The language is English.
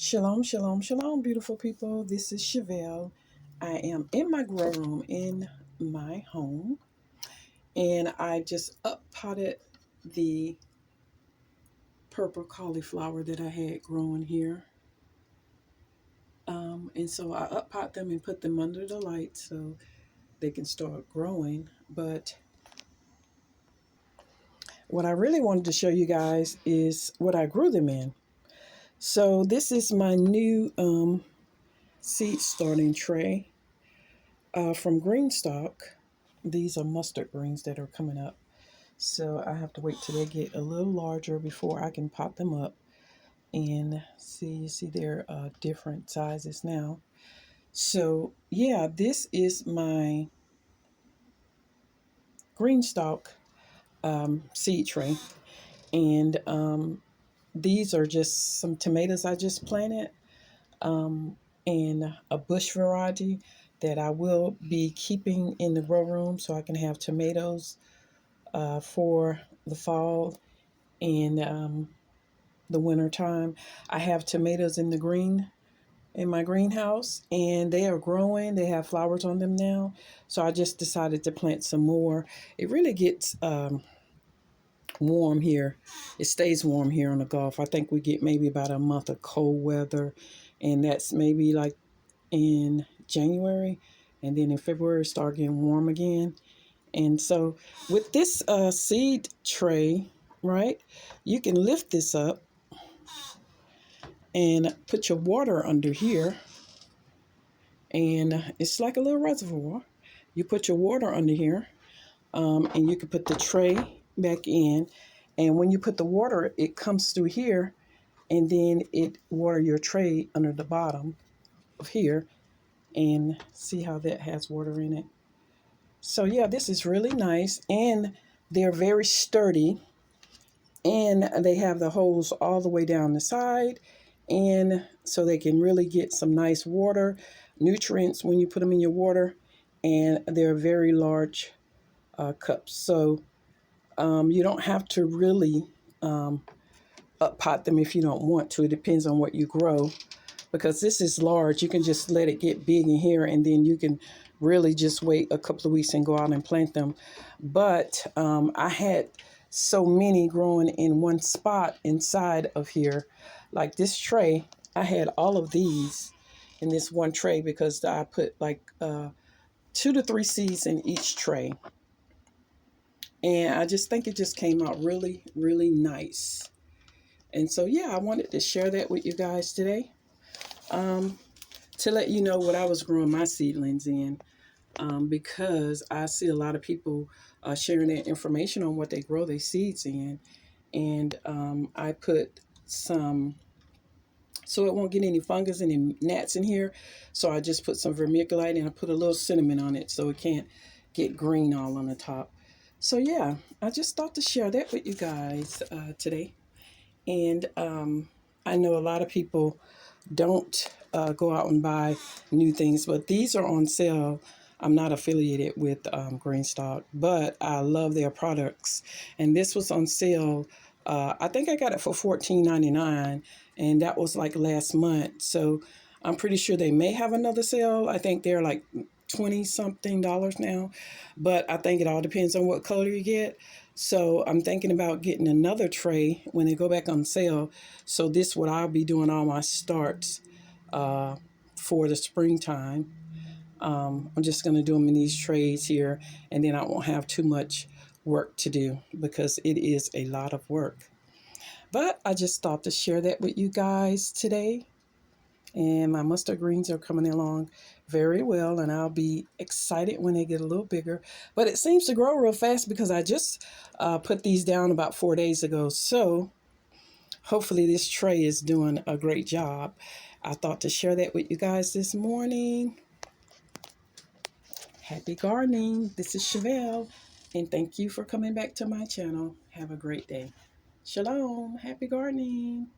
Shalom, shalom, shalom, beautiful people. This is Chevelle. I am in my grow room in my home, and I just up potted the purple cauliflower that I had growing here. And so I up pot them and put them under the light so they can start growing. But what I really wanted to show you guys is what I grew them in. So this is my new seed starting tray from Greenstock. These are mustard greens that are coming up. So I have to wait till they get a little larger before I can pop them up. And see they're different sizes now. So yeah, this is my Greenstock seed tray. And these are just some tomatoes I just planted. And a bush variety that I will be keeping in the grow room so I can have tomatoes for the fall and the winter time. I have tomatoes in my greenhouse, and they are growing. They have flowers on them now, so I just decided to plant some more. It really gets warm here. It stays warm here on the Gulf. I think we get maybe about a month of cold weather, and that's maybe like in January, and then in February start getting warm again. And so with this seed tray, right, you can lift this up and put your water under here, and it's like a little reservoir. You put your water under here, and you can put the tray back in, and when you put the water, it comes through here, and then it water your tray under the bottom of here, and see how that has water in it. So yeah, this is really nice, and they're very sturdy, and they have the holes all the way down the side, and so they can really get some nice water, nutrients when you put them in your water, and they're very large cups. So you don't have to really up pot them if you don't want to. It depends on what you grow. Because this is large, you can just let it get big in here, and then you can really just wait a couple of weeks and go out and plant them. But I had so many growing in one spot inside of here. Like this tray, I had all of these in this one tray because I put like 2 to 3 seeds in each tray. And I just think it just came out really, really nice. And so, yeah, I wanted to share that with you guys today. To let you know what I was growing my seedlings in, because I see a lot of people sharing their information on what they grow their seeds in, and I put some, so it won't get any fungus, any gnats in here, so I just put some vermiculite, and I put a little cinnamon on it so it can't get green all on the top. So yeah, I just thought to share that with you guys today. And I know a lot of people don't go out and buy new things, but these are on sale. I'm not affiliated with Greenstock, but I love their products. And this was on sale. I think I got it for $14.99, and that was like last month. So I'm pretty sure they may have another sale. I think they're like $20-something now, but I think it all depends on what color you get. So I'm thinking about getting another tray when they go back on sale. So this is what I'll be doing all my starts for the springtime. I'm just going to do them in these trays here, and then I won't have too much work to do because it is a lot of work. But I just thought to share that with you guys today. And my mustard greens are coming along very well, and I'll be excited when they get a little bigger. But it seems to grow real fast because I just put these down about 4 days ago. So hopefully this tray is doing a great job. I thought to share that with you guys this morning. Happy gardening. This is Chevelle, and thank you for coming back to my channel. Have a great day. Shalom. Happy gardening.